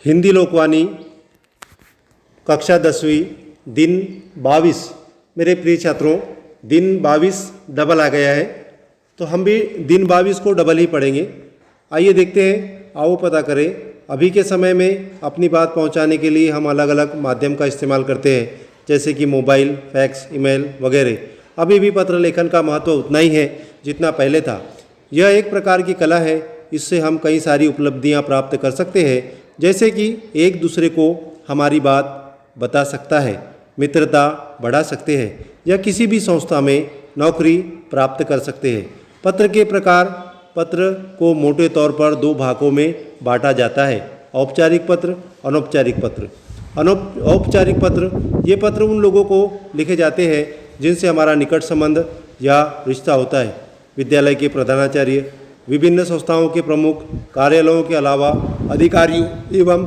हिंदी लोकवाणी कक्षा 10वीं दिन 22। मेरे प्रिय छात्रों, दिन 22 डबल आ गया है, तो हम भी दिन 22 को डबल ही पढ़ेंगे। आइए देखते हैं, आओ पता करें। अभी के समय में अपनी बात पहुंचाने के लिए हम अलग अलग माध्यम का इस्तेमाल करते हैं, जैसे कि मोबाइल, फैक्स, ईमेल वगैरह। अभी भी पत्र लेखन का महत्व उतना ही है जितना पहले था। यह एक प्रकार की कला है, इससे हम कई सारी उपलब्धियां प्राप्त कर सकते हैं, जैसे कि एक दूसरे को हमारी बात बता सकता है, मित्रता बढ़ा सकते हैं या किसी भी संस्था में नौकरी प्राप्त कर सकते हैं। पत्र के प्रकार। पत्र को मोटे तौर पर दो भागों में बांटा जाता है, औपचारिक पत्र, अनौपचारिक पत्र। औपचारिक पत्र, ये पत्र उन लोगों को लिखे जाते हैं जिनसे हमारा निकट संबंध या रिश्ता होता है। विद्यालय के प्रधानाचार्य, विभिन्न संस्थाओं के प्रमुख, कार्यालयों के अलावा अधिकारियों एवं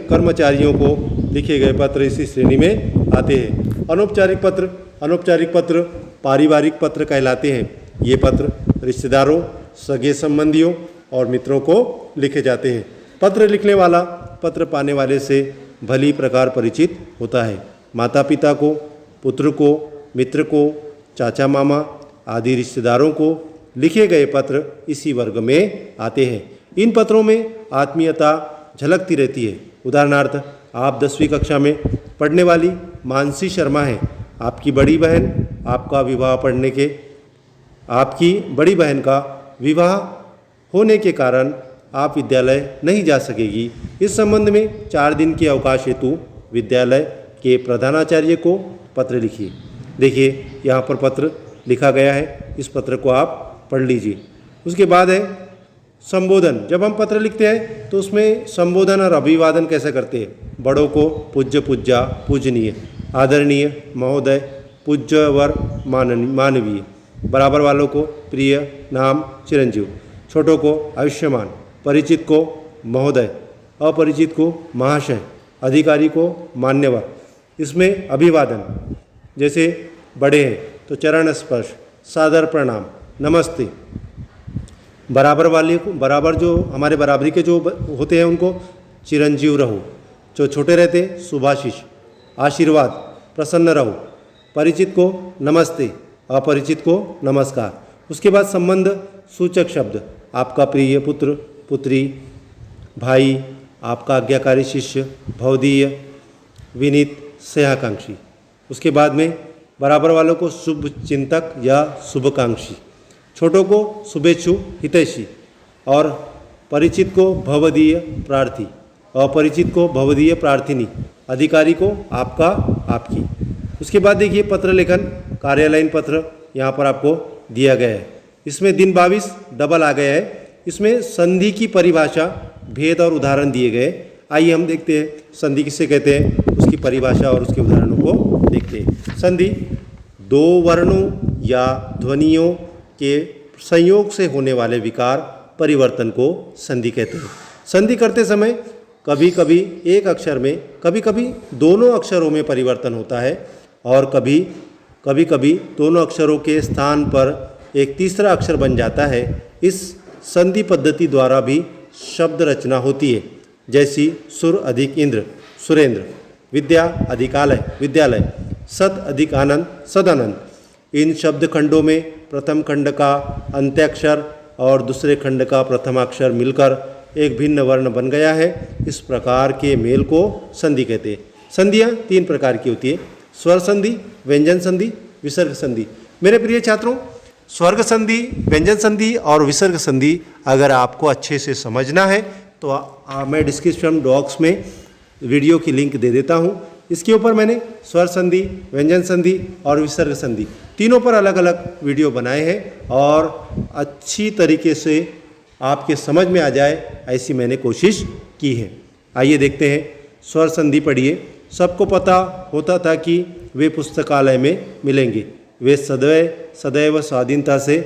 कर्मचारियों को लिखे गए पत्र इसी श्रेणी में आते हैं। अनौपचारिक पत्र पारिवारिक पत्र कहलाते हैं। ये पत्र रिश्तेदारों, सगे संबंधियों और मित्रों को लिखे जाते हैं। पत्र लिखने वाला पत्र पाने वाले से भली प्रकार परिचित होता है। माता पिता को, पुत्र को, मित्र को, चाचा मामा आदि रिश्तेदारों को लिखे गए पत्र इसी वर्ग में आते हैं। इन पत्रों में आत्मीयता झलकती रहती है। उदाहरणार्थ, आप 10वीं कक्षा में पढ़ने वाली मानसी शर्मा हैं। आपकी बड़ी बहन का विवाह होने के कारण आप विद्यालय नहीं जा सकेगी। इस संबंध में 4 दिन के अवकाश हेतु विद्यालय के प्रधानाचार्य को पत्र लिखिए। देखिए, यहाँ पर पत्र लिखा गया है, इस पत्र को आप पढ़ लीजिए। उसके बाद है संबोधन। जब हम पत्र लिखते हैं तो उसमें संबोधन और अभिवादन कैसे करते हैं। बड़ों को पूज्य, पूज्या, पूजनीय, आदरणीय, महोदय, पूज्यवर, मानवीय। बराबर वालों को प्रिय, नाम, चिरंजीव। छोटों को आयुष्मान, परिचित को महोदय, अपरिचित को महाशय, अधिकारी को मान्यवर। इसमें अभिवादन, जैसे बड़े हैं तो चरण स्पर्श, सादर प्रणाम, नमस्ते। बराबर जो हमारे बराबरी के जो होते हैं उनको चिरंजीव रहो। जो छोटे रहते शुभाशीष, आशीर्वाद, प्रसन्न रहो। परिचित को नमस्ते, अपरिचित को नमस्कार। उसके बाद संबंध सूचक शब्द, आपका प्रिय पुत्र, पुत्री, भाई, आपका आज्ञाकारी शिष्य, भवदीय, विनीत, स्नेहाकांक्षी। उसके बाद में बराबर वालों को शुभ चिंतक या शुभकांक्षी। छोटों को शुभेच्छु, हितैषी। और परिचित को भवदीय, प्रार्थी। अपरिचित को भवदीय, प्रार्थिनी। अधिकारी को आपका, आपकी। उसके बाद देखिए पत्र लेखन, कार्यालयीन पत्र यहाँ पर आपको दिया गया है। इसमें दिन 22 डबल आ गया है। इसमें संधि की परिभाषा, भेद और उदाहरण दिए गए। आइए हम देखते हैं संधि किसे कहते हैं, उसकी परिभाषा और उसके उदाहरणों को देखते हैं। संधि दो वर्णों या ध्वनियों के संयोग से होने वाले विकार परिवर्तन को संधि कहते हैं। संधि करते समय कभी कभी एक अक्षर में, कभी कभी दोनों अक्षरों में परिवर्तन होता है और कभी कभी दोनों अक्षरों के स्थान पर एक तीसरा अक्षर बन जाता है। इस संधि पद्धति द्वारा भी शब्द रचना होती है, जैसी सुर अधिक इंद्र, सुरेंद्र, विद्या अधिकालय, विद्यालय, सत अधिक आनंद, सदानंद। इन शब्द खंडों में प्रथम खंड का अंत्याक्षर और दूसरे खंड का प्रथमाक्षर मिलकर एक भिन्न वर्ण बन गया है। इस प्रकार के मेल को संधि कहते हैं। संधियाँ 3 प्रकार की होती है, स्वर संधि, व्यंजन संधि, विसर्ग संधि। मेरे प्रिय छात्रों, स्वर्ग संधि, व्यंजन संधि और विसर्ग संधि अगर आपको अच्छे से समझना है तो मैं डिस्क्रिप्शन बॉक्स में वीडियो की लिंक दे देता हूँ। इसके ऊपर मैंने स्वर संधि, व्यंजन संधि और विसर्ग संधि तीनों पर अलग अलग वीडियो बनाए हैं और अच्छी तरीके से आपके समझ में आ जाए ऐसी मैंने कोशिश की है। आइए देखते हैं। स्वर संधि पढ़िए। सबको पता होता था कि वे पुस्तकालय में मिलेंगे। वे सदैव स्वाधीनता से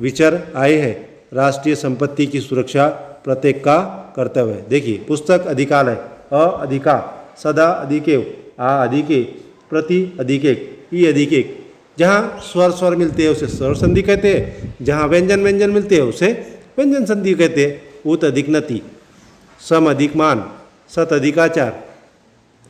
विचर आए हैं। राष्ट्रीय संपत्ति की सुरक्षा प्रत्येक का कर्तव्य है। देखिए, पुस्तक अधिकालय, अ अधिका, सदा अधिकेव, आ अधिके, प्रति अधिकेक, ई अधिकेक। जहाँ स्वर मिलते हैं उसे स्वर संधि कहते हैं, जहाँ व्यंजन मिलते हैं उसे व्यंजन संधि कहते हैं। उत अधिक नति, सम अधिक मान, सत अधिकाचार।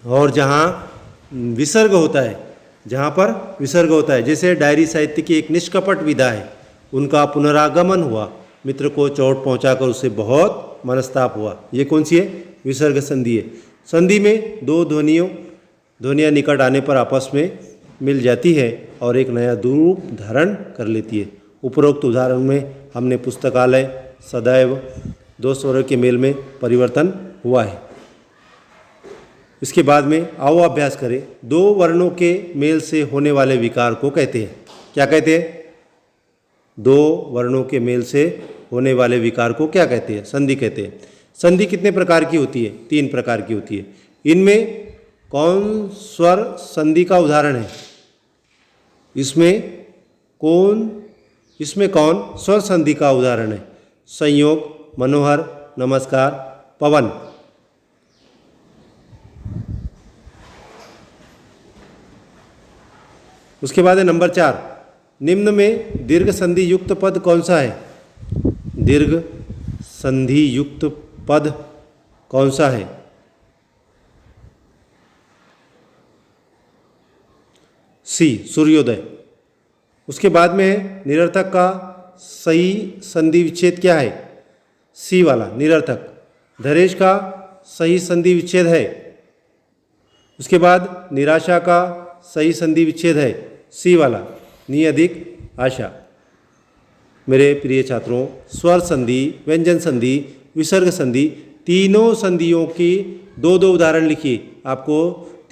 और जहाँ विसर्ग होता है, जहाँ पर विसर्ग होता है, जैसे डायरी साहित्य की एक निष्कपट विधा है, उनका पुनरागमन हुआ, मित्र को चोट पहुंचाकर उससे बहुत मनस्ताप हुआ, ये कौन सी है? विसर्ग संधि है। संधि में दो ध्वनियाँ निकट आने पर आपस में मिल जाती है और एक नया रूप धारण कर लेती है। उपरोक्त उदाहरण में हमने पुस्तकालय, सदैव, दो स्वरों के मेल में परिवर्तन हुआ है। इसके बाद में आओ अभ्यास करें। दो वर्णों के मेल से होने वाले विकार को कहते हैं, क्या कहते हैं? दो वर्णों के मेल से होने वाले विकार को क्या कहते हैं? संधि कहते हैं। संधि कितने प्रकार की होती है? 3 प्रकार की होती है। इनमें कौन स्वर संधि का उदाहरण है? इसमें कौन स्वर संधि का उदाहरण है? संयोग, मनोहर, नमस्कार, पवन। उसके बाद है नंबर 4, निम्न में दीर्घ संधि युक्त पद कौन सा है? दीर्घ संधि युक्त पद कौन सा है? सी, सूर्योदय। उसके बाद में है निरर्थक का सही संधि विच्छेद क्या है? सी वाला, निरर्थक। धरेश का सही संधि विच्छेद है। उसके बाद निराशा का सही संधि विच्छेद है, सी वाला, नि अधिक आशा। मेरे प्रिय छात्रों, स्वर संधि, व्यंजन संधि, विसर्ग संधि, तीनों संधियों की 2-2 उदाहरण लिखिए। आपको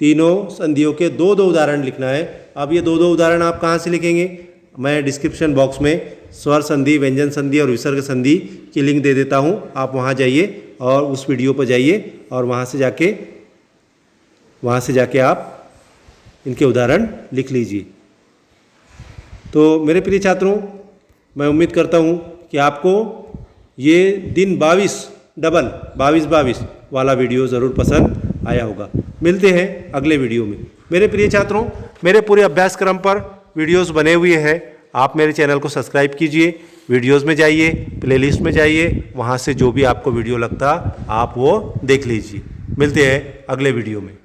तीनों संधियों के 2-2 उदाहरण लिखना है। अब ये 2-2 उदाहरण आप कहाँ से लिखेंगे? मैं डिस्क्रिप्शन बॉक्स में स्वर संधि, व्यंजन संधि और विसर्ग संधि की लिंक दे देता हूँ। आप वहाँ जाइए और उस वीडियो पर जाइए और वहाँ से जाके आप इनके उदाहरण लिख लीजिए। तो मेरे प्रिय छात्रों, मैं उम्मीद करता हूँ कि आपको ये दिन 22 वाला वीडियो ज़रूर पसंद आया होगा। मिलते हैं अगले वीडियो में। मेरे प्रिय छात्रों, मेरे पूरे अभ्यासक्रम पर वीडियोस बने हुए हैं। आप मेरे चैनल को सब्सक्राइब कीजिए, वीडियोस में जाइए, प्लेलिस्ट में जाइए, वहाँ से जो भी आपको वीडियो लगता आप वो देख लीजिए। मिलते हैं अगले वीडियो में।